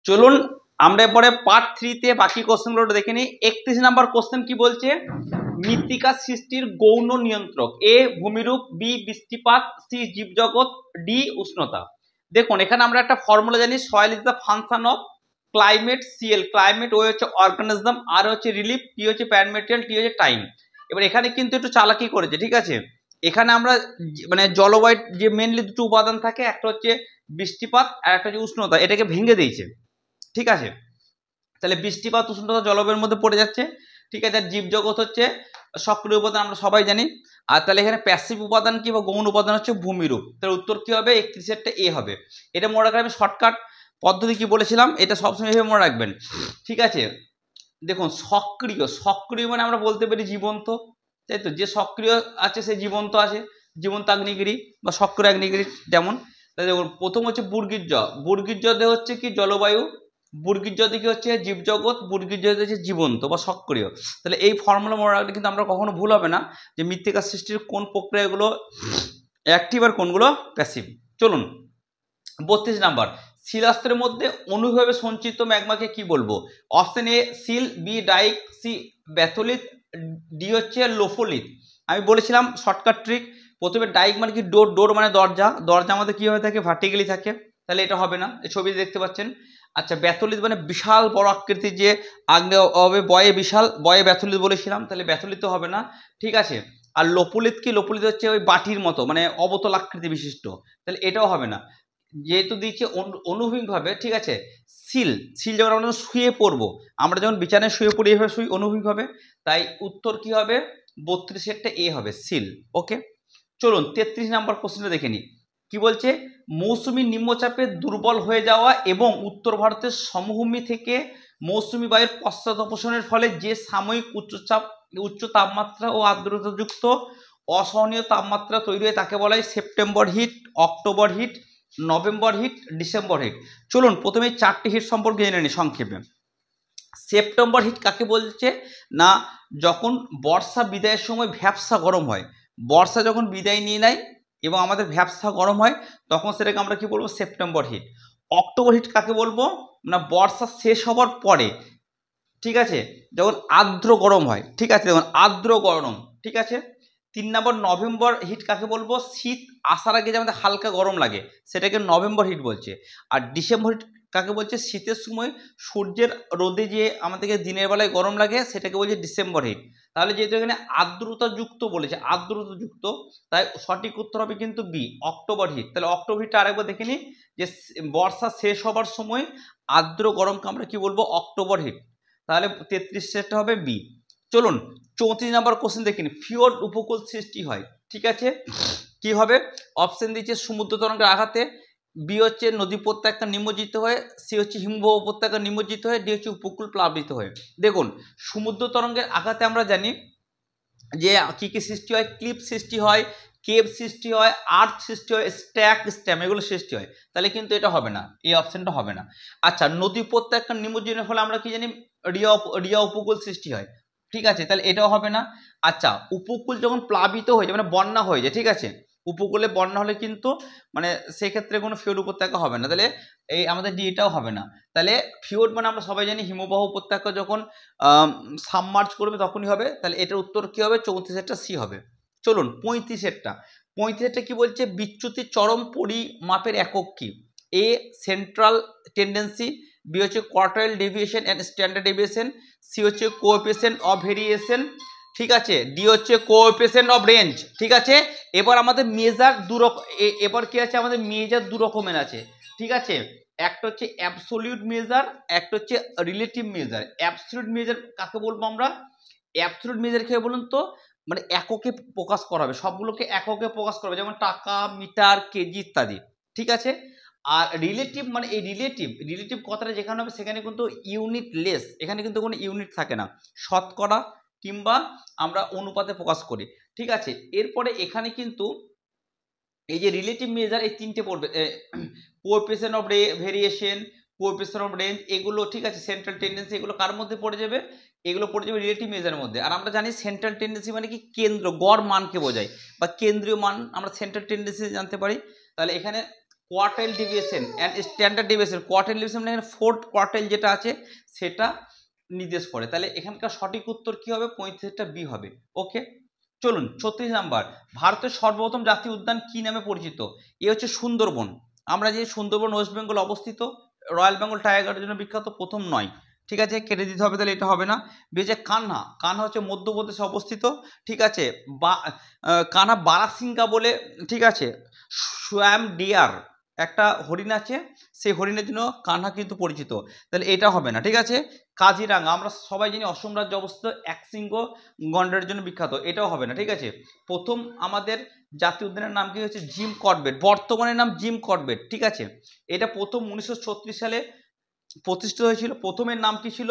চলুন আমরা এরপরে পার্ট 3 তে বাকি কোশ্চেনগুলো দেখে নিই। 31 নাম্বার কোশ্চেন কি বলছে, মৃত্তিকা সৃষ্টির গৌণ নিয়ন্ত্রক, এ ভূমিরূপ, বি বৃষ্টিপাত, সি জীবজগৎ, ডি উষ্ণতা। দেখুন এখানে আমরা একটা ফর্মুলা জানি, soil is the function of climate, CL climate, O হচ্ছে অর্গানিজম, আর হচ্ছে রিলিফ, টি হচ্ছে প্যারামেটেরিয়াল, টি হচ্ছে টাইম। এবার এখানে কিন্তু একটু চালাকি করেছে, ঠিক আছে। এখানে আমরা মানে জলবায়ুর যে মেনলি দুটো উপাদান থাকে, একটা হচ্ছে বৃষ্টিপাত আর একটা হচ্ছে উষ্ণতা, এটাকে ভেঙে দিয়েছে, ঠিক আছে। তাহলে বৃষ্টিপাত উষ্ণতা জলবায়ুর মধ্যে পড়ে যাচ্ছে, ঠিক আছে। আর জীবজগৎ হচ্ছে সক্রিয় উপাদান, আমরা সবাই জানি। আর তাহলে এখানে প্যাসিভ উপাদান কি বা গৌণ উপাদান হচ্ছে ভূমিরূপ। তাহলে উত্তর কি হবে, 31 এ হবে। এটা মনে রাখবেন, আমি শর্টকাট পদ্ধতি কি বলেছিলাম, এটা সবসময় এভাবে মনে রাখবেন, ঠিক আছে। দেখুন সক্রিয়, সক্রিয় মানে আমরা বলতে পারি জীবন্ত, তাই তো। যে সক্রিয় আছে সে জীবন্ত আছে, জীবন্ত আগ্নেয়গিরি বা সক্রিয় আগ্নেয়গিরি যেমন। তাহলে দেখুন প্রথম হচ্ছে বুর্গির্য, বুর্গির্যতে হচ্ছে কি জলবায়ু, বুর্গির্যতে কি হচ্ছে জীবজগৎ, বুর্গির্যতে হচ্ছে জীবন্ত বা সক্রিয়। তাহলে এই ফর্মুলা মনে রাখলে কিন্তু আমরা কখনো ভুল হবে না যে মৃত্তিকা সৃষ্টির কোন প্রক্রিয়াগুলো অ্যাক্টিভ আর কোনগুলো প্যাসিভ। চলুন 32 নাম্বার, শিলাস্তরের মধ্যে অনুভাবে সঞ্চিত ম্যাগমাকে কি বলবো। Option A sill, B dyke, C batholith, D হচ্ছে লোফোলিথ। আমি বলেছিলাম শর্টকাট ট্রিক, প্রথমে ডাইক মানে কি ডোর, ডোর মানে দরজা, দরজা আমাদের কি হয়ে থাকে ভার্টিক্যালি থাকে, তাহলে এটা হবে না, এই ছবিতে দেখতে পাচ্ছেন। আচ্ছা ব্যাথলিথ মানে বিশাল বড় আকৃতির যে আগ্নেয় হবে, বয়ে বিশাল, বয়ে ব্যাথলিথ বলেছিলাম, তাহলে ব্যাথলিথ হবে না, ঠিক আছে। আর লোপলিথ কি, লোপলিথ হচ্ছে ওই বাটির মতো মানে অবতল আকৃতি বিশিষ্ট, তাহলে এটাও হবে না। যেহেতু দিচ্ছে অনুভূমিকভাবে, ঠিক আছে। সিল, সিল যখন আমরা শুয়ে পড়বো, আমরা যখন বিছানায় শুয়ে পড়ি এভাবে শুই অনুভূমিকভাবে, তাই উত্তর কি হবে 32 এ হবে সিল। ওকে চলুন 33 নাম্বার কোশ্চেনটা দেখে নিই। কি বলছে, মৌসুমী নিম্নচাপে দুর্বল হয়ে যাওয়া এবং উত্তর ভারতের সমভূমি থেকে মৌসুমী বায়ুর পশ্চাদপসরণের ফলে যে সাময়িক উচ্চ তাপমাত্রা ও আর্দ্রতাযুক্ত অসহনীয় তাপমাত্রা তৈরি হয় তাকে বলা হয় September heat, October heat, November heat, December heat. চলুন প্রথমে 4টি হিট সম্পর্কে জেনে নিই সংক্ষেপে। সেপ্টেম্বর হিট কাকে বলছে না, যখন বর্ষা বিদায়ের সময় ভ্যাপসা গরম হয়, বর্ষা যখন বিদায় নিয়ে নেয় এবং আমাদের ভ্যাপসা গরম হয়, তখন সেটাকে আমরা কি বলবো সেপ্টেম্বর হিট। অক্টোবর হিট কাকে বলবো না, বর্ষা শেষ হবার পরে, ঠিক আছে, যখন আর্দ্র গরম হয়, ঠিক আছে, যখন আর্দ্র গরম, ঠিক আছে। 3 নম্বর নভেম্বর হিট কাকে বলবো, শীত আসার আগে যে আমাদের হালকা গরম লাগে সেটাকে নভেম্বর হিট বলছে। আর ডিসেম্বর হিট কাকে বলছে, শীতের সময় সূর্যের রোদে যে আমাদেরকে দিনের বেলায় গরম লাগে সেটাকে বলছে ডিসেম্বর হিট। তাহলে যেহেতু এখানে আর্দ্রতাযুক্ত বলেছে, আর্দ্রতাযুক্ত, তাই সঠিক উত্তর হবে কিন্তু বি অক্টোবর হিট। তাহলে অক্টোবর হিটটা আরেকবার দেখে নিই, যে বর্ষা শেষ হবার সময় আর্দ্র গরমকে আমরা কি বলবো অক্টোবর হিট। তাহলে 33 সেটটা হবে বি। চলুন 34 নাম্বার কোশ্চেন দেখিনি, ফিওর্ড উপকূল সৃষ্টি হয়, ঠিক আছে, কি হবে। অপশন দিচ্ছে সমুদ্র তরঙ্গের আঘাতে, বি হচ্ছে নদী উপত্যকা নিমজ্জিত হয়ে, সি হচ্ছে হিমবাহ উপত্যকা নিমজ্জিত হয়ে, ডি হচ্ছে উপকূল প্লাবিত হয়ে। দেখুন সমুদ্র তরঙ্গের আঘাতে আমরা জানি যে কি কি সৃষ্টি হয়, ক্লিপ সৃষ্টি হয়, কেভ সৃষ্টি হয়, আর্থ সৃষ্টি হয়, স্ট্যাক স্ট্যাম এগুলো সৃষ্টি হয়, তাহলে কিন্তু এটা হবে না, এই অপশনটা হবে না। আচ্ছা নদী উপত্যকা নিমজ্জনের ফলে আমরা কি জানি রিয়া উপকূল সৃষ্টি হয়, ঠিক আছে, তাহলে এটাও হবে না। আচ্ছা উপকূল যখন প্লাবিত হয়ে যায় মানে বন্যা হয়ে যায়, ঠিক আছে, উপকূলে বন্যা হলে কিন্তু মানে সেক্ষেত্রে কোনো ফিওর্ড উপত্যকা হবে না, তাহলে এই আমাদের ডি এটাও হবে না। তাহলে ফিওর্ড মানে আমরা সবাই জানি হিমবাহ উপত্যকা যখন সাবমার্জ করবে তখনই হবে, তাহলে এটার উত্তর কি হবে 34 সি হবে। চলুন 35 কি বলছে, বিচ্যুতির চরম পরিমাপের একক কি, এ সেন্ট্রাল টেন্ডেন্সি, বি হচ্ছে quartile deviation and standard deviation, C হচ্ছে কোএফিসিয়েন্ট অফ ভেরিয়েশন, ঠিক আছে, ডি হচ্ছে কোএফিসিয়েন্ট অফ রেঞ্জ, ঠিক আছে। এবার আমাদের মেজার এবার কি আছে, আমাদের মেজার দু রকমের আছে, ঠিক আছে, একটা হচ্ছে অ্যাবসোলিউট মেজার, একটা হচ্ছে রিলেটিভ মেজার। অ্যাবসোলিউট মেজার কাকে বলবো আমরা, অ্যাবসোলিউট মেজার খেয়ে বলুন তো, মানে এককে প্রকাশ করা হবে, সবগুলোকে এককে প্রকাশ করা হবে, যেমন টাকা, মিটার, কেজি ইত্যাদি, ঠিক আছে। আর রিলেটিভ মানে এই রিলেটিভ কথাটা যেখানে হবে সেখানে কিন্তু ইউনিট লেস, এখানে কিন্তু কোনো ইউনিট থাকে না, শতকরা কিংবা আমরা অনুপাতে প্রকাশ করি, ঠিক আছে। এরপরে এখানে কিন্তু এই যে রিলেটিভ মেজার এই তিনটে পড়বে, coefficient of variation, coefficient of range, এগুলো ঠিক আছে, সেন্ট্রাল টেন্ডেন্সি, এগুলো কার মধ্যে পড়ে যাবে, এগুলো পড়ে যাবে রিলেটিভ মেজারের মধ্যে। আর আমরা জানি সেন্ট্রাল টেন্ডেন্সি মানে কি কেন্দ্র, গড় মানকে বোঝায় বা কেন্দ্রীয় মান আমরা সেন্ট্রাল টেন্ডেন্সি জানতে পারি। তাহলে এখানে quartile deviation and standard deviation. Quartile deviation মানে এখানে ফোর্থ কোয়ার্টাইল যেটা আছে সেটা নির্দেশ করে। তাহলে এখানকার সঠিক উত্তর কি হবে? 35টা বি হবে। ওকে, চলুন 36 নাম্বার, ভারতের সর্বপ্রথম জাতীয় উদ্যান কি নামে পরিচিত? এ হচ্ছে সুন্দরবন। আমরা যে সুন্দরবন ওয়েস্ট বেঙ্গল অবস্থিত, রয়্যাল বেঙ্গল টাইগারের জন্য বিখ্যাত, প্রথম নয়, ঠিক আছে, কেটে দিতে হবে, তাহলে এটা হবে না। হচ্ছে কানহা, কানহা হচ্ছে মধ্যপ্রদেশে অবস্থিত, ঠিক আছে, বা কানহা বারাসিঙ্গা বলে, ঠিক আছে, সোয়াম ডিয়ার একটা হরিণ আছে, সেই হরিণের জন্য কানহা কিন্তু পরিচিত, তাহলে এটা হবে না, ঠিক আছে। কাজিরাঙ্গা, আমরা সবাই জানি অসম রাজ্যে অবস্থিত, একশৃঙ্গ গন্ডারের জন্য বিখ্যাত, এটাও হবে না, ঠিক আছে। প্রথম আমাদের জাতীয় উদ্যানের নাম কি হচ্ছে? জিম করবেট, বর্তমানের নাম জিম করবেট, ঠিক আছে। এটা প্রথম 1936 সালে প্রতিষ্ঠিত হয়েছিল। প্রথমের নাম কি ছিল?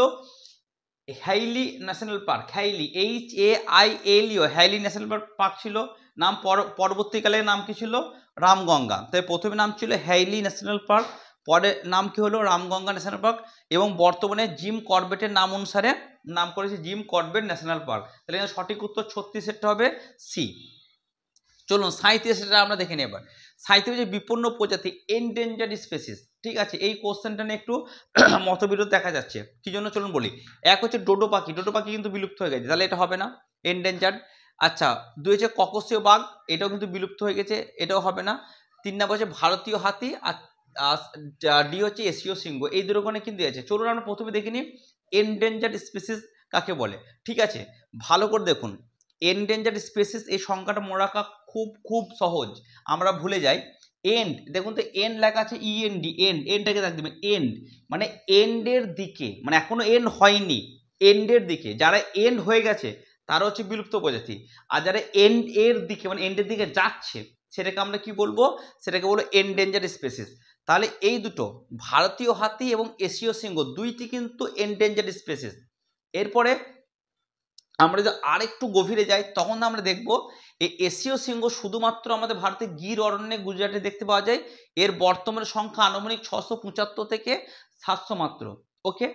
Hailey national park, Hailey, HAILE, Hailey national park ছিল নাম। পরবর্তীকালে নাম কি ছিল? রামগঙ্গা। তাই প্রথমে নাম ছিল হ্যাইলি ন্যাশনাল পার্ক, পরে নাম কি হলো? রামগঙ্গা ন্যাশনাল পার্ক, এবং বর্তমানে জিম করবেটের নাম অনুসারে নাম করেছে জিম করবেট ন্যাশনাল পার্ক। তাহলে সঠিক উত্তর 36 হবে সি। চলুন 37টা আমরা দেখে নিই এবার। 37 যে বিপন্ন প্রজাতি, এন্ডেঞ্জার্ড স্পেসিস, ঠিক আছে, এই কোশ্চেনটা নিয়ে একটু মতবিরোধ দেখা যাচ্ছে, কি জন্য চলুন বলি। এক হচ্ছে ডোডো পাখি, ডোডো পাখি কিন্তু বিলুপ্ত হয়ে গেছে, তাহলে এটা হবে না, এন্ডেঞ্জার্ড। আচ্ছা, 2 হচ্ছে ককসীয় বাঘ, এটাও কিন্তু বিলুপ্ত হয়ে গেছে, এটাও হবে না। 3 নম্বর হচ্ছে ভারতীয় হাতি, আর ডি হচ্ছে এশীয় সিংহ, এই দুটোখানে কিন্তু আছে। চলুন আমরা প্রথমে দেখে নিই এন্ডেঞ্জার্ড স্পেসিস কাকে বলে, ঠিক আছে। ভালো করে দেখুন, এন্ডেঞ্জার্ড স্পেসিস এই সংখ্যাটা মনে রাখা খুব সহজ, আমরা ভুলে যাই। এন্ড, দেখুন তো এন্ড লেখা আছে, END, এন্ড, এন্ডটাকে দেখ দেবেন, এন্ড মানে এন্ডের দিকে, মানে এখনো এন্ড হয়নি, এন্ডের দিকে, যারা এন্ড হয়ে গেছে তারা হচ্ছে বিলুপ্ত প্রজাতি, আর যারা এন্ড এর দিকে মানে এন্ডের দিকে যাচ্ছে সেটাকে আমরা কি বলবো? সেটাকে বলবো এন্ডেঞ্জার্ড স্পেসিস। তাহলে এই দুটো, ভারতীয় হাতি এবং এশীয় সিংহ, দুইটি কিন্তু এন্ডেঞ্জার্ড স্পেসিস। এরপরে আমরা যদি আরেকটু গভীরে যাই তখন আমরা দেখব এই এশীয় সিংহ শুধুমাত্র আমাদের ভারতের গির অরণ্যে, গুজরাটে দেখতে পাওয়া যায়। এর বর্তমান সংখ্যা আনুমানিক 675 থেকে 700 মাত্র। ওকে,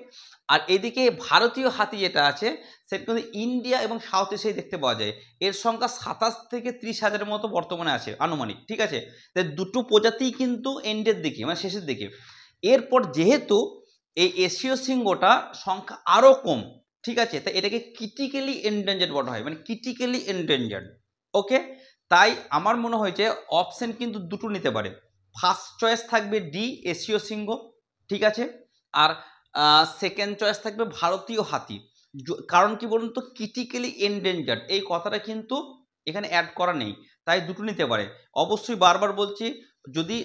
আর এদিকে ভারতীয় হাতি যেটা আছে সেটা কিন্তু ইন্ডিয়া এবং সাউথ এশিয়ায় দেখতে পাওয়া যায়। এর সংখ্যা 27 থেকে 30 হাজারের মতো বর্তমানে আছে আনুমানিক, ঠিক আছে। দুটো প্রজাতি কিন্তু এন্ডের দিকে, মানে শেষের দিকে। এরপর যেহেতু এই এশীয় সিংহটা সংখ্যা আরও কম, ঠিক আছে, তাই এটাকে ক্রিটিক্যালি এন্ডেঞ্জার্ড বলা হয়, মানে ক্রিটিক্যালি এন্ডেঞ্জার্ড। ওকে, তাই আমার মনে হয় যে অপশন কিন্তু দুটো নিতে পারে। ফার্স্ট চয়েস থাকবে ডি, এশীয় সিংহ, ঠিক আছে, আর সেকেন্ড চয়েস থাকবে ভারতীয় হাতি। কারণ কি বলুন তো, ক্রিটিক্যালি এন্ডেঞ্জার্ড এই কথাটা কিন্তু এখানে অ্যাড করা নেই, তাই দুটো নিতে পারে। অবশ্যই বারবার বলছি, যদি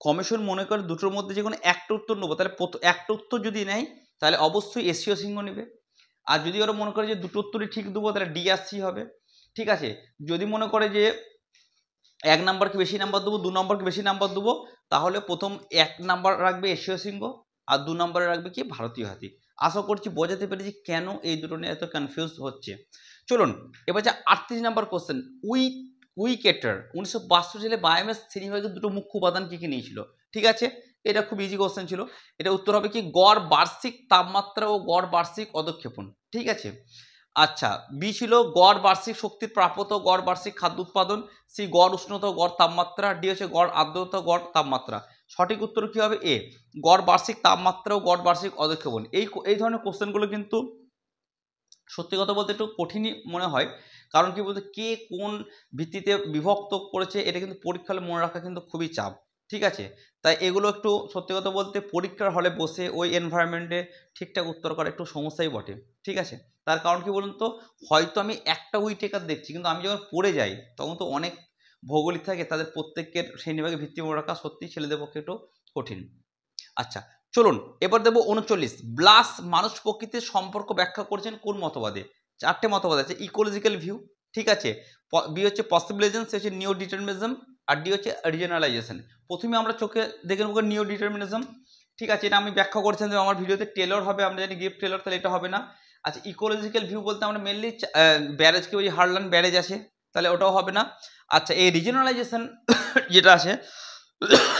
কমিশন মনে করে দুটোর মধ্যে যে কোনো একটা উত্তর নেবো, তাহলে একটা উত্তর যদি নেয় তাহলে অবশ্যই এশীয় সিংহ নেবে, আর যদি ওরা মনে করে যে দুটো উত্তরই ঠিক দেবো তাহলে ডি আর সি হবে, ঠিক আছে। যদি মনে করে যে 1 নম্বরকে বেশি নাম্বার দেবো, 2 নম্বরকে বেশি নাম্বার দেবো, তাহলে প্রথম 1 নাম্বার রাখবে এশীয় সিংহ, আর 2 নম্বরে রাখবে কি? ভারতীয় হাতি। আশা করছি বোঝাতে পেরেছি কেন এই দুটো নিয়ে এত কনফিউজ হচ্ছে। চলুন এবার যে 38 নম্বর কোশ্চেন, উইকেটার 1962 সালে বায়োমাস শ্রেণীবিভাগের দুটো মুখ্য উপাদান কি কি নিয়েছিল, ঠিক আছে। এটা খুব ইজি কোশ্চেন ছিল। এটা উত্তর হবে কি? গড় বার্ষিক তাপমাত্রা ও গড় বার্ষিক অধঃক্ষেপণ, ঠিক আছে। আচ্ছা, বি ছিল গড় বার্ষিক শক্তির প্রাপ্যতা, গড় বার্ষিক খাদ্য উৎপাদন, সি গড় উষ্ণতা, গড় তাপমাত্রা, ডি হচ্ছে গড় আর্দ্রতা, গড় তাপমাত্রা। সঠিক উত্তর কি হবে? এ, গড় বার্ষিক তাপমাত্রা ও গড় বার্ষিক অধঃক্ষেপণ। এই ধরনের কোশ্চেনগুলো কিন্তু সত্যি কথা বলতে একটু কঠিনই মনে হয়, কারণ কি বলতে, কে কোন ভিত্তিতে বিভক্ত করেছে এটা কিন্তু পরীক্ষার মনে রাখা কিন্তু খুবই চাপ, ঠিক আছে। তাই এগুলো একটু সত্যি কথা বলতে পরীক্ষার হলে বসে ওই এনভায়রনমেন্টে ঠিকঠাক উত্তর করা একটু সমস্যাই বটে, ঠিক আছে। তার কারণ কি বলুন তো, হয়তো আমি একটা উইটেকার দেখছি, কিন্তু আমি যখন পড়ে যাই তখন তো অনেক ভৌগোলিক থাকে, তাদের প্রত্যেকের শ্রেণীবিভাগে ভিত্তি মনে রাখা সত্যি ছেলেদের পক্ষে একটু কঠিন। আচ্ছা, চলুন এবার দেবো 39। ব্লাস মানুষ প্রকৃতির সম্পর্ক ব্যাখ্যা করেছেন কোন মতবাদে? 4টে মতবাদ আছে। ইকোলজিক্যাল ভিউ, ঠিক আছে, বি হচ্ছে পসিবিলাইজেশন, সে হচ্ছে নিও ডিটারমিনিজম, আর ডি হচ্ছে রিজনালাইজেশন। প্রথমে আমরা চোখে দেখে নেবো নিও ডিটারমিনিজম, ঠিক আছে, এটা আমি ব্যাখ্যা করেছেন যে আমার ভিডিওতে টেলর হবে, আমরা জানি গিফট টেলর, তাহলে এটা হবে না। আচ্ছা, ইকোলজিক্যাল ভিউ বলতে আমরা মেনলি ব্যারেজকে, ওই হারলান ব্যারেজ আছে, তাহলে ওটাও হবে না। আচ্ছা, এই রিজনালাইজেশন যেটা আছে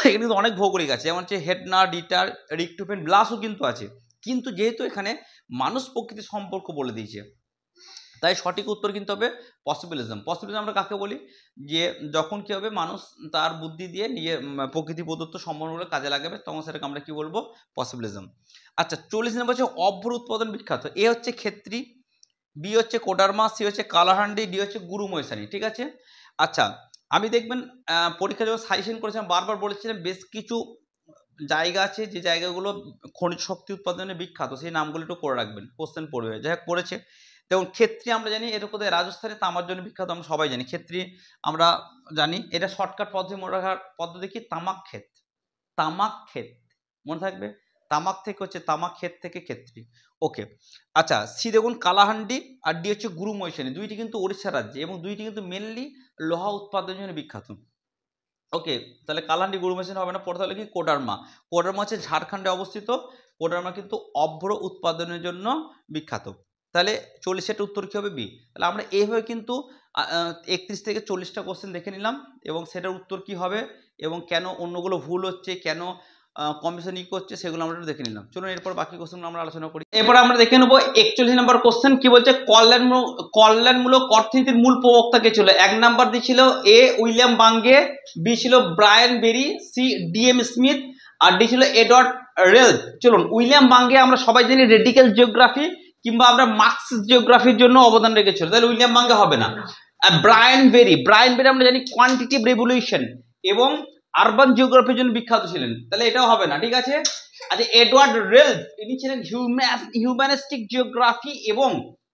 এখানে কিন্তু অনেক ভৌগোলিক আছে, যেমন হচ্ছে হেডনা, ডিটার, রিকটুপেন, ব্লাসও কিন্তু আছে, কিন্তু যেহেতু এখানে মানুষ প্রকৃতির সম্পর্ক বলে দিয়েছে, তাই সঠিক উত্তর কিন্তু হবে পসিবিলিজম। পসিবিলিজম আমরা কাকে বলি, যে যখন কি হবে মানুষ তার বুদ্ধি দিয়ে নিয়ে প্রকৃতি প্রদত্ত সম্ভাবনাগুলো কাজে লাগাবে, তখন সেটাকে আমরা কি বলবো, পসিবিলিজম। আচ্ছা 40 নম্বর হচ্ছে অভ্র উৎপাদন বিখ্যাত। এ হচ্ছে ক্ষেত্রী, বি হচ্ছে কোডারমা, সি হচ্ছে কালাহান্ডি, ডি হচ্ছে গুরু মৈশানি। ঠিক আছে। আচ্ছা আমি দেখবেন পরীক্ষা যখন সাজেশন করেছিলাম বারবার বলেছিলাম বেশ কিছু জায়গা আছে যে জায়গাগুলো খনিজ শক্তি উৎপাদনে বিখ্যাত, সেই নামগুলো একটু করে রাখবেন, কোশ্চেন পড়বে। যাই হোক পড়েছে। যেমন ক্ষেত্রী আমরা জানি এটা কোথায়, রাজস্থানে তামার জন্য বিখ্যাত, আমরা সবাই জানি ক্ষেত্রী আমরা জানি। এটা শর্টকাট পদ্ধতি মনে রাখার পদ্ধতি কি, তামাক ক্ষেত, তামাক ক্ষেত মনে থাকবে, তামাক থেকে হচ্ছে তামাক ক্ষেত থেকে ক্ষেত্রী। ওকে। আচ্ছা সি দেখুন কালাহান্ডি, আর ডি হচ্ছে গুরু মৈশানি, দুইটি কিন্তু ওড়িশা রাজ্যে এবং দুইটি কিন্তু মেনলি লোহা উৎপাদনের জন্য বিখ্যাত। ওকে তাহলে কালাহান্ডি গুরু মৈশানি হবে না, পড়তে হলে কি কোডারমা। কোডারমা হচ্ছে ঝাড়খণ্ডে অবস্থিত, কোডারমা কিন্তু অভ্র উৎপাদনের জন্য বিখ্যাত। তাহলে 40-এর উত্তর কি হবে, বি। তাহলে আমরা এইভাবে কিন্তু 31 থেকে 40টা কোশ্চেন দেখে নিলাম এবং সেটার উত্তর কি হবে এবং কেন অন্যগুলো ভুল হচ্ছে, কেন কমিশন ই করছে, সেগুলো আমরা একটু দেখে নিলাম। চলুন এরপর বাকি কোশ্চেন আমরা আলোচনা করি। এরপর আমরা দেখে নেবো 41 নম্বর কোশ্চেন কি বলছে, কল্যাণমূলক অর্থনীতির মূল প্রবক্তা কে ছিল। 1 নাম্বার দিয়েছিল এ উইলিয়াম বাঙ্গে, বি ছিল ব্রায়ান বেরি, সি ডিএম স্মিথ, আর ডি ছিল এডওয়ার্ড রেলফ। চলুন উইলিয়াম বাঙ্গে আমরা সবাই জানি রেডিক্যাল জিওগ্রাফি কিংবা আমরা মার্কসিস্ট জিওগ্রাফির জন্য অবদান রেখেছিল, তাহলে উইলিয়াম বাঙ্গে হবে না। ব্রায়ান বেরি আমরা জানি কোয়ান্টিটিভ রেভলিউশন এবং আরবান জিওগ্রাফির জন্য বিখ্যাত ছিলেন, তাহলে এটাও হবে না। ঠিক আছে। আচ্ছা এডওয়ার্ড রেলফ ইনি ছিলেন হিউম্যানিস্টিক জিওগ্রাফি এবং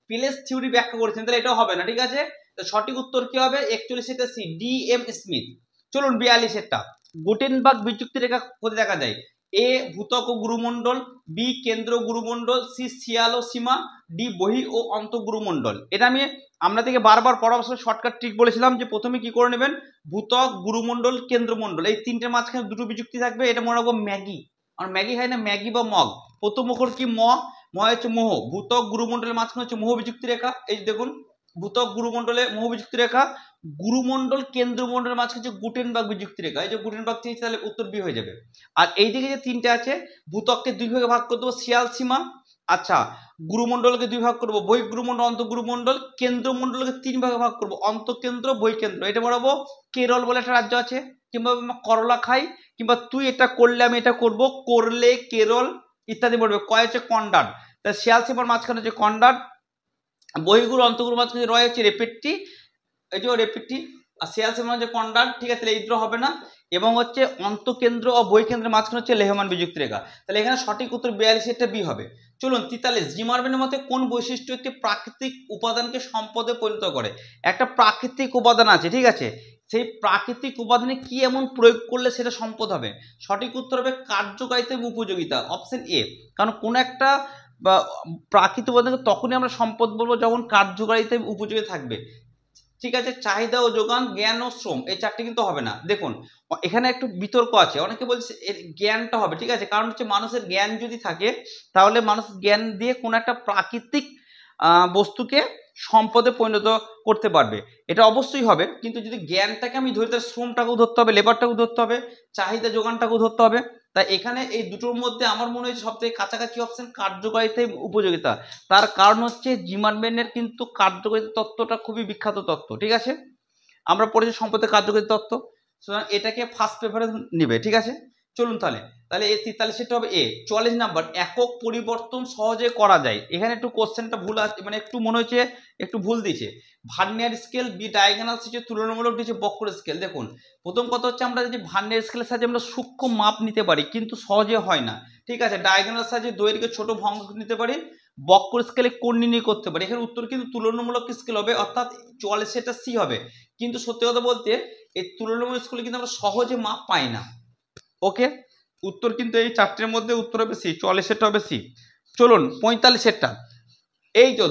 প্লেস থিওরি ব্যাখ্যা করেছেন, তাহলে এটাও হবে না। ঠিক আছে। তো সঠিক উত্তর কি হবে, 41 সি ডি এম স্মিথ। চলুন 42 গুটেনবার্গ বিযুক্তি রেখা কোথায় দেখা যায়, এ ভূত্বক ও গুরুমণ্ডল, বি কেন্দ্র গুরুমণ্ডল, সি শিয়াল ও সীমা, ডি বহি ও অন্তঃগুরুমণ্ডল। এটা আমি আপনাদেরকে বারবার পরামর্শ শর্টকাট ট্রিক বলেছিলাম যে প্রথমে কি করে নেবেন, ভূত্বক গুরুমণ্ডল কেন্দ্রমণ্ডল এই তিনটের মাঝখানে দুটো বিযুক্তি থাকবে, এটা মনে রাখবো ম্যাগি। আর ম্যাগি খাই না, ম্যাগি বা মগ, প্রথম অক্ষর কি ম, ম হচ্ছে মোহ, ভূত্বক গুরুমণ্ডলের মাঝখানে হচ্ছে মোহ বিযুক্তি রেখা, এই দেখুন ভূত্বক গুরুমণ্ডলে মোহ বিযুক্তি রেখা, গুরুমণ্ডল কেন্দ্রমণ্ডলের মাঝখানে হচ্ছে গুটেনবার্গ বিযুক্তি রেখা, এই যে গুটেনবার্গ চেয়েছি, তাহলে উত্তর বি হয়ে যাবে। আর এইদিকে যে তিনটে আছে ভূত্বককে দুই ভাগে ভাগ করে দেবো, শিয়াল সীমা। আচ্ছা গুরুমণ্ডলকে দুই ভাগ করবো, বহিঃগুরুমণ্ডল অন্তঃগুরুমণ্ডল, কেন্দ্রমণ্ডলকে 3 ভাগে ভাগ করবো, অন্তঃকেন্দ্র বহিঃকেন্দ্র। এটা বলাবো কেরল বলে একটা রাজ্য আছে, কিংবা করলা খাই, কিংবা তুই এটা করলে আমি এটা করব, করলে কেরল ইত্যাদি বলবে। কয় হচ্ছে কন্ডার, তা শিয়াল সীমার মাঝখানে হচ্ছে কন্ডার, বহিগুরু অন্তগুরু মাঝখানে রয় হচ্ছে রেপিটটি, এই যে রেপিটটি, আর শিয়াল সীমার হচ্ছে কন্ডার। ঠিক আছে, তাহলে এই দুটো হবে না। এবং হচ্ছে অন্তকেন্দ্র ও বহিকেন্দ্রের মাঝখানে হচ্ছে লেহমান বিযুক্তি রেখা, তাহলে এখানে সঠিক উত্তর 42 বি হবে। চলুন 43 জিমারম্যানের মতে কোন বৈশিষ্ট্য একটি প্রাকৃতিক উপাদানকে সম্পদে পরিণত করে। একটা প্রাকৃতিক উপাদান আছে, ঠিক আছে, সেই প্রাকৃতিক উপাদানে কি এমন প্রয়োগ করলে সেটা সম্পদ হবে। সঠিক উত্তর হবে কার্যকারিতা এবং উপযোগিতা, অপশন এ। কারণ কোন একটা বা প্রাকৃতিক উপাদানকে তখনই আমরা সম্পদ বলবো যখন কার্যকারিতা এবং উপযোগী থাকবে। ঠিক আছে, চাহিদা ও যোগান, জ্ঞান ও শ্রম, এই চারটি কিন্তু হবে না। দেখুন এখানে একটু বিতর্ক আছে, অনেকে বলছে এর জ্ঞানটা হবে। ঠিক আছে, কারণ হচ্ছে মানুষের জ্ঞান যদি থাকে তাহলে মানুষ জ্ঞান দিয়ে কোনো একটা প্রাকৃতিক বস্তুকে সম্পদে পরিণত করতে পারবে, এটা অবশ্যই হবে। কিন্তু যদি জ্ঞানটাকে আমি ধরি তাহলে শ্রমটাকেও ধরতে হবে, লেবারটাকেও ধরতে হবে, চাহিদা যোগানটাকেও ধরতে হবে। তাই এখানে এই দুটোর মধ্যে আমার মনে হয়েছে সব থেকে কাছাকাছি অপশন কার্যকারিতা এবং উপযোগিতা। তার কারণ হচ্ছে জিমারম্যানের কিন্তু কার্যকারিতা তত্ত্বটা খুবই বিখ্যাত তত্ত্ব। ঠিক আছে, আমরা পড়েছি সম্পদের কার্যকারী তত্ত্ব, সুতরাং এটাকে ফার্স্ট প্রেফারেন্স নিবে। ঠিক আছে, চলুন তাহলে এই 43 হবে এ। 44 নাম্বার একক পরিবর্তন সহজে করা যায়। এখানে একটু কোশ্চেনটা ভুল আছে, মানে একটু মনে হচ্ছে একটু ভুল দিয়েছে। ভার্নিয়ার স্কেল, বি ডায়াগোনাল হচ্ছে তুলনামূলক দিয়েছে বক্র স্কেল। দেখুন প্রথম কথা হচ্ছে আমরা যে ভার্নিয়ার স্কেলের সাহায্যে আমরা সূক্ষ্ম মাপ নিতে পারি কিন্তু সহজে হয় না। ঠিক আছে, ডায়াগোনাল সাহায্যে দৈর্ঘ্যে ছোট ভঙ্গ নিতে পারি, বক্র স্কেলে কোণ নির্ণয় করতে পারি। এখানে উত্তর কিন্তু তুলনামূলক স্কেল হবে, অর্থাৎ 44 সি হবে। কিন্তু সত্যি কথা বলতে এই তুলনামূলক স্কেলে কিন্তু আমরা সহজে মাপ পাই না। ওকে, উত্তর কিন্তু এই চারটের মধ্যে উত্তর হবে সি, 44 হবে সি। চলুন 45 এই তো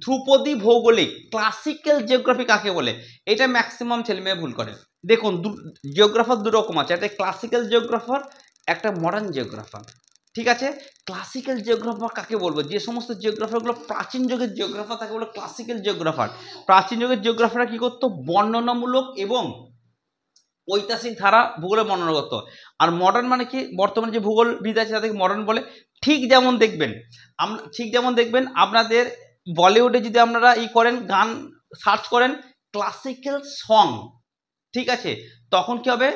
ধ্রুপদী ভৌগোলিক, ক্লাসিক্যাল জিওগ্রাফি কাকে বলে, এটা ম্যাক্সিমাম ছেলে মেয়ে ভুল করে। দেখুন জিওগ্রাফার দু রকম আছে, একটা ক্লাসিক্যাল জিওগ্রাফার, একটা মডার্ন জিওগ্রাফার। ঠিক আছে, ক্লাসিক্যাল জিওগ্রাফার কাকে বলবো, যে সমস্ত জিওগ্রাফারগুলো প্রাচীন যুগের জিওগ্রাফার তাকে বলো ক্লাসিক্যাল জিওগ্রাফার। প্রাচীন যুগের জিওগ্রাফাররা কি করতো, বর্ণনামূলক এবং ঐতিহাসিক ধারা ভূগোলে বর্ণনা করতো। আর মডার্ন মানে কি, বর্তমানে যে ভূগোলবিদ আছে তাদেরকে মডার্ন বলে। ঠিক যেমন দেখবেন আপনাদের বলিউডে যদি আপনারা করেন, গান সার্চ করেন ক্লাসিক্যাল সং, ঠিক আছে, তখন কি হবে,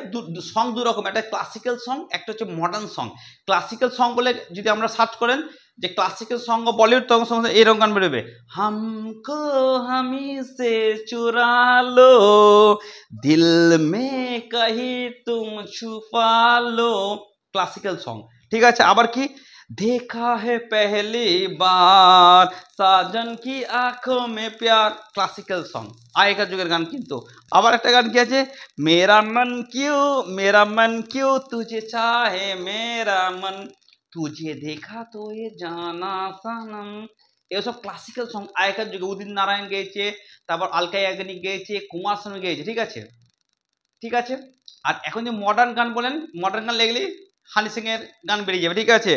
সং দু রকম, একটা ক্লাসিক্যাল সং, একটা হচ্ছে মডার্ন সং। ক্লাসিক্যাল সং বলে যদি আমরা সার্চ করেন যে ক্লাসিক্যাল সং অফ বলিউড, তখন সঙ্গে এরকম গান বেরোবে, হামকো হামি সে চুরা লো দিল মে কহি তুম ছুপা লো, ক্লাসিক্যাল সং। ঠিক আছে, আবার কি, देखा है पहली बार साजन की आंखों में प्यार, ক্লাসিক্যাল সং, আগেকার যুগের গান। কিন্তু আবার একটা গান কি আছে, मेरा मन क्यों तुझे चाहे मेरा मन तुझे देखा तो ये जाना सनम, এসব ক্লাসিক্যাল সং আগেকার যুগে উদিত নারায়ণ গেয়েছে, তারপর আলকা ইয়াগনিক গেয়েছে, কুমার শানু গেয়েছে। ঠিক আছে, ঠিক আছে। আর এখন যে মডার্ন গান বলেন, মডার্ন গান লেগলি হানি সিং এর গান বেরিয়ে যাবে। ঠিক আছে,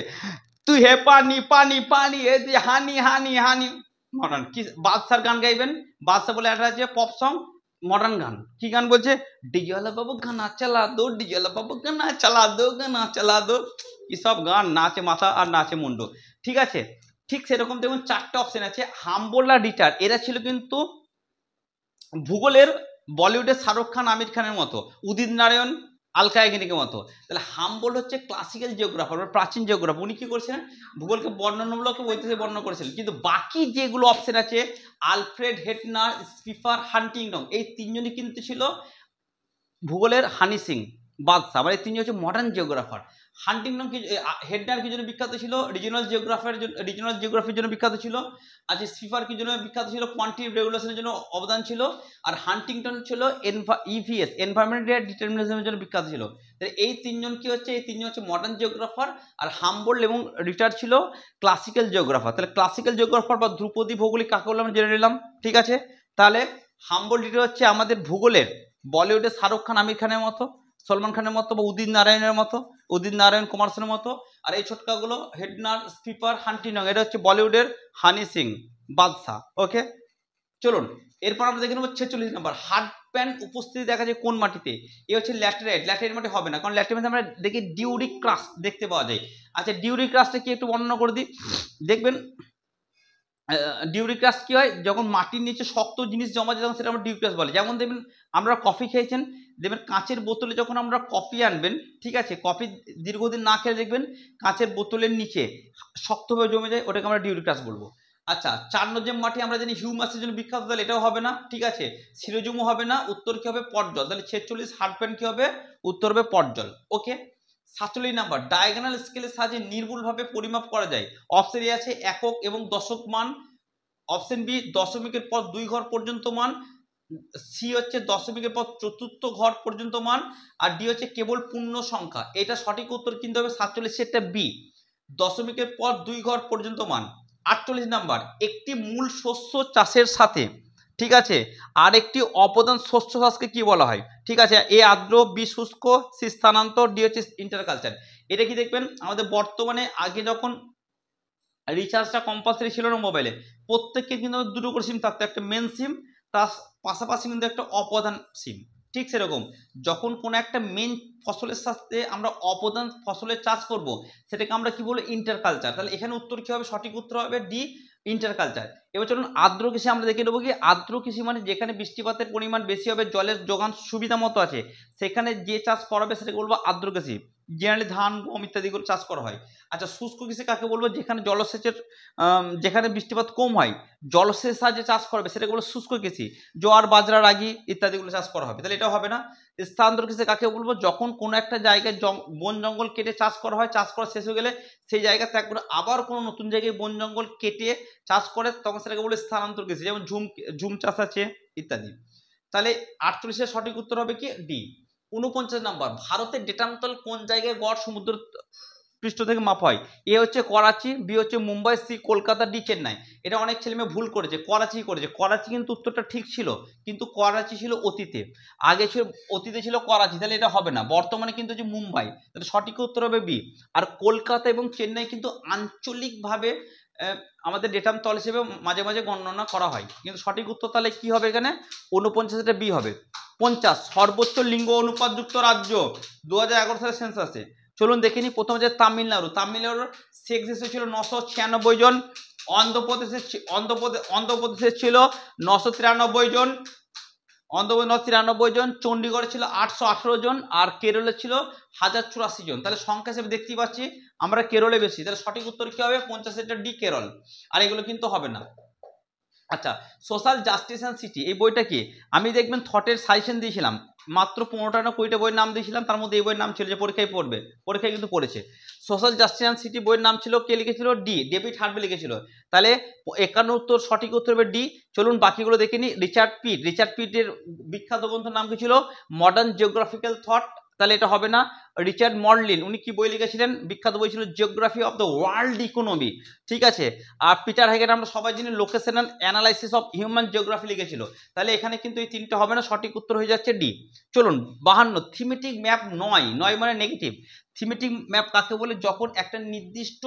তুই হে পানি পানি পানি এ যে হানি হানি হানি, মডার্ন। কি বাদশার গান গাইবেন, বাদশা বলে একটা আছে পপ সং, মডার্ন গান। কি গান বলছে, ডিজলা বাবু গানা চালা দো, ডিজলা বাবু গানা চালা দো, গানা চালা দো, কি সব গান, নাচে মাথা আর নাচে মুন্ড। ঠিক আছে, ঠিক সেরকম দেখুন চারটে অপশন আছে, হাম্বল আর রিটার, এরা ছিল কিন্তু ভূগোলের বলিউডের শাহরুখ খান আমির খানের মতো, উদিত নারায়ণ আলকা ইয়াগনিকের মতো। তাহলে হাম্বল হচ্ছে ক্লাসিক্যাল জিওগ্রাফার, প্রাচীন জিওগ্রাফার। উনি কি করছেন, ভূগোলকে বর্ণনামূলক ঐতিহাসিক বর্ণনা করেছিলেন। কিন্তু বাকি যেগুলো অপশন আছে, আলফ্রেড হেটনার, স্পিফার হান্টিংটন, এই তিনজনই কিন্তু ছিল ভূগোলের হানি সিং, বাদশা, মানে এই তিনজন হচ্ছে মডার্ন জিওগ্রাফার। হান্টিংটন কি, হেডনার কি জন্য বিখ্যাত ছিল, রিজিওনাল জিওগ্রাফির জন্য বিখ্যাত ছিল। আর যে স্পিফার কি জন্য বিখ্যাত ছিল, কোয়ান্টিটিভ রেগুলেশনের জন্য অবদান ছিল। আর হান্টিংটন ছিল ইভিএস, এনভায়রনমেন্টাল ডিটারমিনিজমের জন্য বিখ্যাত ছিল। তাহলে এই তিনজন কি হচ্ছে, এই তিনজন হচ্ছে মডার্ন জিওগ্রাফার। আর হাম্বল এবং রিটার ছিল ক্লাসিক্যাল জিওগ্রাফার। তাহলে ক্লাসিক্যাল জিওগ্রাফার বা ধ্রুপদী ভৌগোলিক কাকে বলে আমরা জেনে নিলাম। ঠিক আছে, তাহলে হাম্বল রিটার হচ্ছে আমাদের ভূগোলের বলিউডের শাহরুখ খান আমির খানের মতো, সলমান খানের মতো, বা উদিত নারায়ণের মতো, উদিত নারায়ণ কুমার শানুর মতো। আর এই ছোটকাগুলো হেডনার, স্পিফার, হান্টিংটন, এটা হচ্ছে বলিউডের হানি সিং, বাদশা। ওকে, চলুন এরপর আমরা দেখে নেবো 46 নম্বর, হার্ড প্যান্ট উপস্থিতি দেখা যায় কোন মাটিতে। এ হচ্ছে ল্যাটেরাইট, ল্যাটেরাইট মাটি হবে না, কারণ ল্যাটেরাইট মাটিতে আমরা দেখি ডিউরিক ক্রাস্ট দেখতে পাওয়া যায়। আচ্ছা, ডিউরিক ক্রাস্টটা কি একটু বর্ণনা করে দিই, দেখবেন ডিউরিক ক্রাস্ট কি হয়, যখন মাটির নিচে শক্ত জিনিস জমা যায় তখন সেটা আমরা ডিউরিক ক্রাস্ট বলে। যেমন দেখবেন আমরা কফি খেয়েছেন, দেখবেন কাঁচের বোতলে যখন আমরা কফি আনবেন, ঠিক আছে, কফি দীর্ঘদিন না খেলে দেখবেন কাঁচের বোতলের নিচে শক্তভাবে জমে যায়, ওটাকে আমরা ডিউরিক ক্রাস্ট বলবো। আচ্ছা, 4 নম্বর মাটি আমরা জানি হিউমাসের জন্য বিখ্যাত, তাহলে এটাও হবে না। ঠিক আছে, সিরোজুমও হবে না, উত্তর কি হবে, পটজল। তাহলে 46 হার্ড প্যান্ট কি হবে, উত্তর হবে পটজল। ওকে, 47 নাম্বার, ডায়াগোনাল স্কেলের সাহায্যে নির্ভুলভাবে পরিমাপ করা যায়। অপশন এ আছে একক এবং দশক মান, অপশন বি দশমিকের পর 2 ঘর পর্যন্ত মান, সি হচ্ছে দশমিকের পর চতুর্থ ঘর পর্যন্ত মান, আর ডি হচ্ছে কেবল পূর্ণ সংখ্যা। এটা সঠিক উত্তর কিন্তু হবে 47, সেটা বি, দশমিকের পর 2 ঘর পর্যন্ত মান। 48 নাম্বার, একটি মূল শস্য চাষের সাথে, ঠিক আছে, আর একটি অপ্রধান শস্য চাষকে কি বলা হয়। ঠিক আছে, এ আর্দ্র, বি শুষ্ক, সি স্থানান্তর, ডি হচ্ছে ইন্টারকালচার। এটা কি দেখবেন আমাদের বর্তমানে, আগে যখন রিচার্জটা কম্পালসারি ছিল না মোবাইলে, প্রত্যেককে কিন্তু দুটো করে সিম থাকতো, একটা মেন সিম, তার পাশাপাশি কিন্তু একটা অপ্রধান সিম। ঠিক সেরকম যখন কোনো একটা মেন ফসলের সাথে আমরা অপ্রধান ফসলের চাষ করব, সেটাকে আমরা কি বলবো, ইন্টারকালচার। তাহলে এখানে উত্তর কি হবে, সঠিক উত্তর হবে ডি, ইন্টারকালচার। এবার চলুন আর্দ্র কৃষি আমরা দেখে নেবো। কি আর্দ্র কৃষি মানে যেখানে বৃষ্টিপাতের পরিমাণ বেশি হবে, জলের যোগান সুবিধা মতো আছে, সেখানে যে চাষ করাবে সেটাকে বলবো আর্দ্র কৃষি। জেনারেলি ধান, গম ইত্যাদিগুলো চাষ করা হয়। আচ্ছা, শুষ্ক কৃষি কাকে বলবো, যেখানে জলসেচের যেখানে বৃষ্টিপাত কম হয়, জলসেচ সাহায্যে চাষ করবে, সেটাকে বলবো শুষ্ক কৃষি। জোয়ার, বাজরা, রাগি ইত্যাদিগুলো চাষ করা হবে, তাহলে এটাও হবে না। স্থানান্তর কৃষি কাকে বলবো, যখন কোনো একটা জায়গায় বন জঙ্গল কেটে চাষ করা হয়, চাষ করা শেষ হয়ে গেলে সেই জায়গা ত্যাগ করে আবার কোনো নতুন জায়গায় বন জঙ্গল কেটে চাষ করে, তখন সেটাকে বলে স্থানান্তর কৃষি। যেমন ঝুম চাষ আছে ইত্যাদি। তাহলে 48 সঠিক উত্তর হবে কি ডি। 49 নাম্বার, ভারতের ডেটামতল কোন জায়গায় গড় সমুদ্র পৃষ্ঠ থেকে মাপা হয়। এ হচ্ছে করাচি, বি হচ্ছে মুম্বাই, সি কলকাতা, ডি চেন্নাই। এটা অনেক ছেলেমেয়ে ভুল করেছে, করাচি করেছে। করাচি কিন্তু উত্তরটা ঠিক ছিল, কিন্তু করাচি ছিল অতীতে, আগে ছিল অতীতে ছিল করাচি, তাহলে এটা হবে না। বর্তমানে কিন্তু যে মুম্বাই, তাহলে সঠিক উত্তর হবে বি। আর কলকাতা এবং চেন্নাই কিন্তু আঞ্চলিকভাবে আমাদের ডেটাম তল হিসেবে মাঝে মাঝে গণনা করা হয়, কিন্তু সঠিক উত্তর তাহলে কি হবে এখানে, 49টা বি হবে। 50, সর্বোচ্চ লিঙ্গ অনুপাতযুক্ত রাজ্য 2011 সালের সেন্সাসে। চলুন দেখে নিই। প্রথমে যে তামিলনাড়ুর সেক্স ছিল 996 জন, অন্ধ্রপ্রদেশের ছিল 993 জন, 993 জন, চণ্ডীগড়ে ছিল 818 জন, আর কেরলে ছিল 1084 জন। তাহলে সংখ্যা হিসেবে দেখতেই পাচ্ছি আমরা কেরলে বেশি। তাহলে সঠিক উত্তর কি হবে? 50 ডি কেরল। আর এগুলো কিন্তু হবে না। আচ্ছা, সোশ্যাল জাস্টিস অ্যান্ড সিটি এই বইটা কি? আমি দেখবেন থটের সাজেশন দিয়েছিলাম, মাত্র 15টা না 20টা বইয়ের নাম দিয়েছিলাম, তার মধ্যে এই বইয়ের নাম ছিল যে পরীক্ষায় পড়বে, পরীক্ষায় কিন্তু পড়েছে। সোশ্যাল জাস্টিস অ্যান্ড সিটি বইয়ের নাম ছিল, কে লিখেছিল? ডেভিড হার্ভে লিখেছিল। তাহলে 51 উত্তর সঠিক উত্তর হবে ডি। চলুন বাকিগুলো দেখে নিই। রিচার্ড পিটের বিখ্যাত গ্রন্থের নাম কি ছিল? Modern geographical thought. তাহলে এটা হবে না। রিচার্ড মর্লিন উনি কি বই লিখেছিলেন? বিখ্যাত বই ছিল geography of the world economy, ঠিক আছে। আর পিটার হেগেন আমরা সবাই জানি locational analysis of human geography লিখেছিল। তাহলে এখানে কিন্তু এই তিনটে হবে না, সঠিক উত্তর হয়ে যাচ্ছে ডি। চলুন 52 থিমেটিক ম্যাপ 9 মানে নেগেটিভ। থিমেটিক ম্যাপ কাকে বলে? যখন একটা নির্দিষ্ট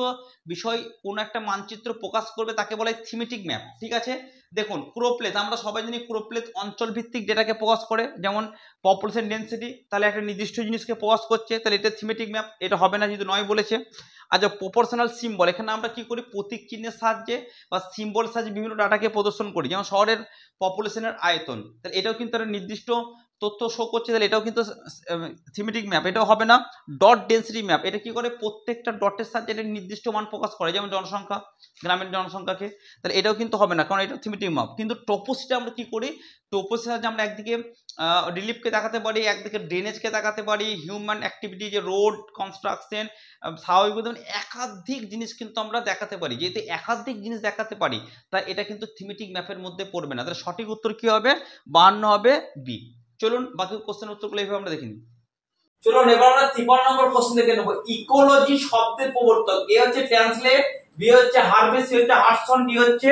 বিষয় কোন একটা মানচিত্র প্রকাশ করবে তাকে বলে থিমেটিক ম্যাপ, ঠিক আছে। দেখুন ক্রোপ্লেথ, আমরা সবাই জানি ক্রোপ্লেথ অঞ্চল ভিত্তিক ডেটাকে প্রকাশ করে, যেমন পপুলেশন ডেন্সিটি, তাহলে একটা নির্দিষ্ট জিনিসকে প্রকাশ করছে, তাহলে এটা থিমেটিক ম্যাপ। এটা হবে না যেহেতু 9 বলেছে। আচ্ছা, প্রপোর্শনাল সিম্বল, এখানে আমরা কি করি? প্রতীক চিহ্নের সাহায্যে বা সিম্বল সাহায্যে বিভিন্ন ডাটাকে প্রদর্শন করি, যেমন শহরের পপুলেশনের আয়তন। তাহলে এটাও কিন্তু একটা নির্দিষ্ট তথ্য শো করছে, তাহলে এটাও কিন্তু থিমেটিক ম্যাপ, এটাও হবে না। ডট ডেন্সিটি ম্যাপ, এটা কি করে? প্রত্যেকটা ডটের সাহায্যে এটা নির্দিষ্ট মান প্রকাশ করে, যেমন জনসংখ্যা, গ্রামের জনসংখ্যাকে। তাহলে এটাও কিন্তু হবে না, কারণ এটা থিমেটিক ম্যাপ। কিন্তু টোপোসিটি আমরা কি করি? টোপোসিটির সাহায্যে আমরা একদিকে রিলিফকে দেখাতে পারি, একদিকে ড্রেনেজকে দেখাতে পারি, হিউম্যান অ্যাক্টিভিটি, যে রোড কনস্ট্রাকশন, স্বাভাবিক উদাহরণ, একাধিক জিনিস কিন্তু আমরা দেখাতে পারি। যেহেতু একাধিক জিনিস দেখাতে পারি, তাই এটা কিন্তু থিমেটিক ম্যাপের মধ্যে পড়বে না। তাহলে সঠিক উত্তর কি হবে? 52 হবে বি। চলুন বাকি কোশ্চেন উত্তরগুলো এইভাবে আমরা দেখে নিই। চলুন এবার আমরা 53 নম্বর কোশ্চেন দেখে নেব। ইকোলজি শব্দের প্রবর্তক, এ হচ্ছে ট্রান্সলেট, বি হচ্ছে হার্ভে, সি হচ্ছে হাডসন, ডি হচ্ছে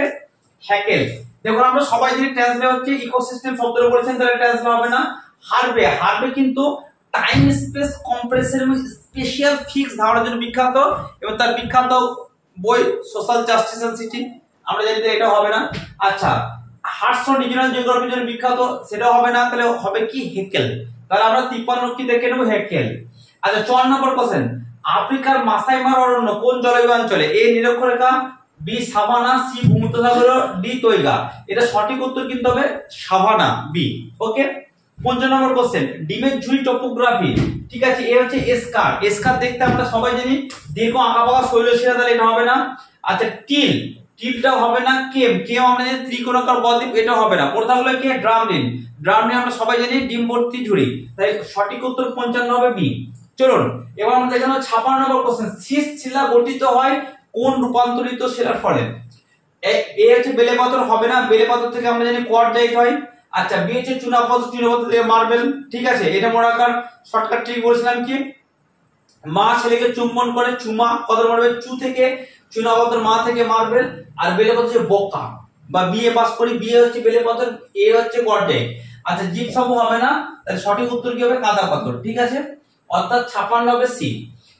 হ্যাকেল। দেখুন আমরা সবাই জানি ট্রান্সলেট হচ্ছে ইকোসিস্টেম শব্দের উপর বলেছেন, তাহলে ট্রান্সলেট হবে না। হার্ভে কিন্তু টাইম স্পেস কম্প্রেশন এবং স্পেশাল ফিক্স ধারণার জন্য বিখ্যাত, এবং তার বিখ্যাত বই সোশ্যাল জাস্টিস এন্ড সিটি, আমরা জানি এটা হবে না। আচ্ছা, হাডসন রিজিওনাল জিওগ্রাফির জন্য বিখ্যাত, সেটাও হবে না। তাহলে হবে কি? হেকেল। তাহলে আমরা 53 কি দেখে নেব? হেকেল। আচ্ছা 54 নম্বর কোশ্চেন, আফ্রিকার মাসাই মারা অরণ্য কোন জলবায়ু অঞ্চলে? এ নিরক্ষরেখা, বি সাভানা, সি ভূমধ্যসাগর, ডি তৈগা। এটা সঠিক উত্তর কিন্তু হবে savanna, B. Okay. 55 number question, ডিমের ঝুড়ি টোপোগ্রাফি, ঠিক আছে। এ হচ্ছে এসকার দেখতে আমরা সবাই জানি দীর্ঘ আঁকাবাঁকা শৈলশিরা, তাহলে এটা হবে না। আচ্ছা টিলটাও হবে না। কেম আমরা জানি ত্রিকোণাকার বদ্বীপ, এটা হবে না। পড়তে হলো কি? ড্রামলিন আমরা সবাই জানি ডিম ভর্তি ঝুড়ি, তাই সঠিক উত্তর 55 হবে বি। চলুন এবার আমরা দেখে নেব 56 নম্বর কোশ্চেন, শীষ শিলা গঠিত হয় কোন রূপান্তরিত শিলার ফলে? এ হচ্ছে বেলে পাথর, হবে না। বেলে পাথর থেকে আমরা জানি কোয়ার্টজাইট হয়। আচ্ছা, বি হচ্ছে চুনাপাথর থেকে মার্বেল, ঠিক আছে। এটা মোড়াকার শর্টকাট ট্রিক বলছিলাম কি? মা ছেলেকে চুম্বন করে, চুমা কত মার্বেল, চু থেকে চুনাপাথর, মা থেকে মার্বেল। আর বেলে পাথর হচ্ছে বোকা বা বিএ পাস করি, বিএ হচ্ছে বেলে পাথর, এ হচ্ছে কোয়ার্টজাইট। আচ্ছা জিপসাম হবে না, তাহলে সঠিক উত্তর কি হবে? কাদা পাথর, ঠিক আছে। অর্থাৎ 56 হবে সি।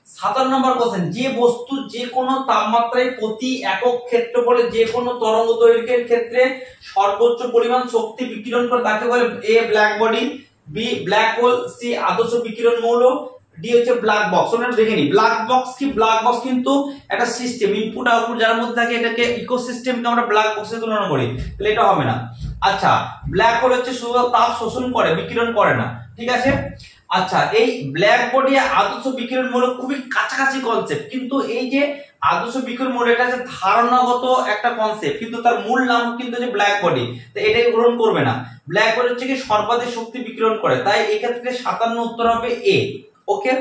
57 নম্বর কোশ্চেন, যে বস্তু যে কোনো তাপমাত্রায় প্রতি একক ক্ষেত্রফলে যে কোনো তরঙ্গ দৈর্ঘ্যের ক্ষেত্রে সর্বোচ্চ পরিমাণ শক্তি বিকিরণ করে তাকে বলে? A black body, B black hole, C আদর্শ বিকিরণ মৌল, ডি হচ্ছে ব্ল্যাক বক্স। আমরা দেখে নিই ব্ল্যাক বক্স কি। ব্ল্যাক বক্স কিন্তু একটা সিস্টেম, ইনপুট আউটপুট যার মধ্যে থাকে, এটাকে ইকোসিস্টেমকে আমরা ব্ল্যাক বক্সে তুলনা করি, তাহলে এটা হবে না। আচ্ছা, ব্ল্যাক হোল হচ্ছে শুধু তাপ শোষণ করে, বিকিরণ করে না, ঠিক আছে। আচ্ছা, এই ব্ল্যাক বডি আদর্শ বিকিরণ মৌল খুবই কাছাকাছি কনসেপ্ট, কিন্তু এই যে আদর্শ বিকিরণ মৌল এটা হচ্ছে ধারণাগত একটা কনসেপ্ট, কিন্তু তার মূল নাম কিন্তু যে ব্ল্যাক বডি, তো এটাকে গ্রহণ করবে না। ব্ল্যাক বডি হচ্ছে কি সর্বাধিক শক্তি বিকিরণ করে, তাই এই ক্ষেত্রে 57 উত্তর হবে এ। ওকে,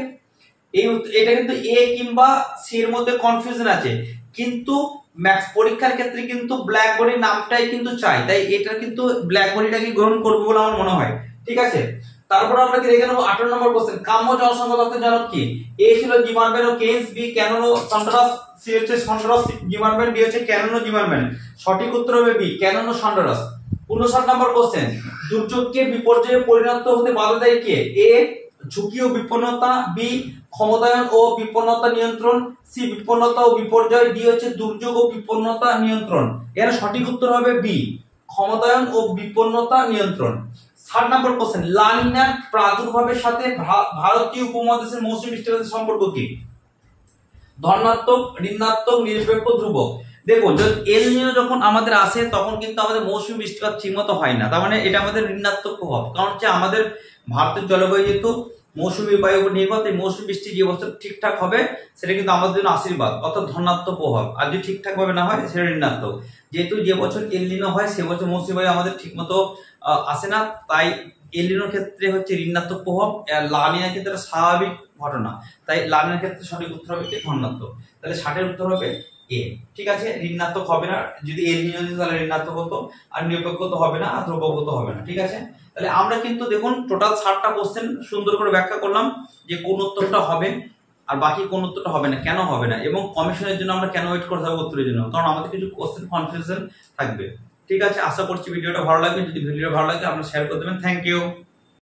এটা কিন্তু এ কিংবা সি এর মধ্যে কনফিউশন আছে, কিন্তু ম্যাথস পরীক্ষার ক্ষেত্রে কিন্তু ব্ল্যাক বডি নামটাই কিন্তু চাই, তাই এটা কিন্তু ব্ল্যাক বডিটাকে গ্রহণ করবে বলে আমার মনে হয়, ঠিক আছে। তারপর আমরা কি দেখে নেব 18 নম্বর কোশ্চেন, কাম্য জনসংখ্যা তত্ত্বের জনক কি? এ ছিল জিমারম্যান ও কেইন্স, বি ক্যানন ও সন্ডারাস, সি হচ্ছে সন্ডারাস জিমারম্যান, ডি হচ্ছে ক্যানন ও জিমারম্যান। সঠিক উত্তর হবে বি ক্যানন ও সন্ডারাস। 59 নম্বর কোশ্চেন, দুর্যোগকে বিপর্যয়ে পরিণত হতে বাধা দেয় কে? এ ঝুঁকি ও বিপন্নতা, বি ক্ষমতায়ন ও বিপন্নতা নিয়ন্ত্রণ, সি বিপন্নতা ও বিপর্যয়, ডি হচ্ছে দুর্যোগ ও বিপন্নতা নিয়ন্ত্রণ। এর সঠিক উত্তর হবে বি ক্ষমতায়ন ও বিপন্নতা নিয়ন্ত্রণ। 3 নম্বর কোশ্চেন, লা নিনার প্রাদুর্ভাবের সাথে ভারতীয় উপমহাদেশের মৌসুমী বৃষ্টিপাতের সম্পর্ক কি? ধনাত্মক, ঋণাত্মক, নিরপেক্ষ, ধ্রুবক। দেখো যদি এল নিনো যখন আমাদের আসে তখন কিন্তু আমাদের মৌসুমী বৃষ্টিপাত ঠিকমতো হয় না, তার মানে এটা আমাদের ঋণাত্মক প্রভাব। কারণ হচ্ছে আমাদের ভারতের জলবায়ু যেহেতু মৌসুমী বায়ুর উপর নির্ভর, তাই মৌসুমী বৃষ্টি যে বছর ঠিকঠাক হবে সেটা কিন্তু আমাদের জন্য আশীর্বাদ, অর্থাৎ ধনাত্মক প্রভাব। আর যদি ঠিকঠাক ভাবে না হয় সেটা ঋণাত্মক। যেহেতু যে বছর এল নিনো হয় সে বছর মৌসুমী বায়ু আমাদের ঠিকমতো আসে না, তাই এল নিনোর ক্ষেত্রে হচ্ছে ঋণাত্মক প্রভাব, আর লা নিনার ক্ষেত্রে স্বাভাবিক ঘটনা, তাই লা নিনার ক্ষেত্রে সঠিক উত্তর হবে কি? ধনাত্মক। তাহলে 60 উত্তর হবে এ। ঠিক আছে, ঋণাত্মক হবে না, যদি এল নিনো হতো তাহলে ঋণাত্মক হতো, আর নিরপেক্ষ তো হবে না, আর ধ্রুবক তো হবে না। ঠিক আছে, তাহলে আমরা কিন্তু দেখুন টোটাল 60টা কোশ্চেন সুন্দর করে ব্যাখ্যা করলাম যে কোন উত্তরটা হবে আর বাকি কোন উত্তরটা হবে না, কেন হবে না, এবং কমিশনের জন্য আমরা কেন ওয়েট করতে হবে উত্তরের জন্য, কারণ আমাদের কিছু কোশ্চেন কনফিউশন থাকবে। ঠিক আছে, আশা করছি ভিডিওটা ভালো লাগবে। যদি ভিডিওটা ভালো লাগে আপনারা শেয়ার করে দেবেন। Thank you.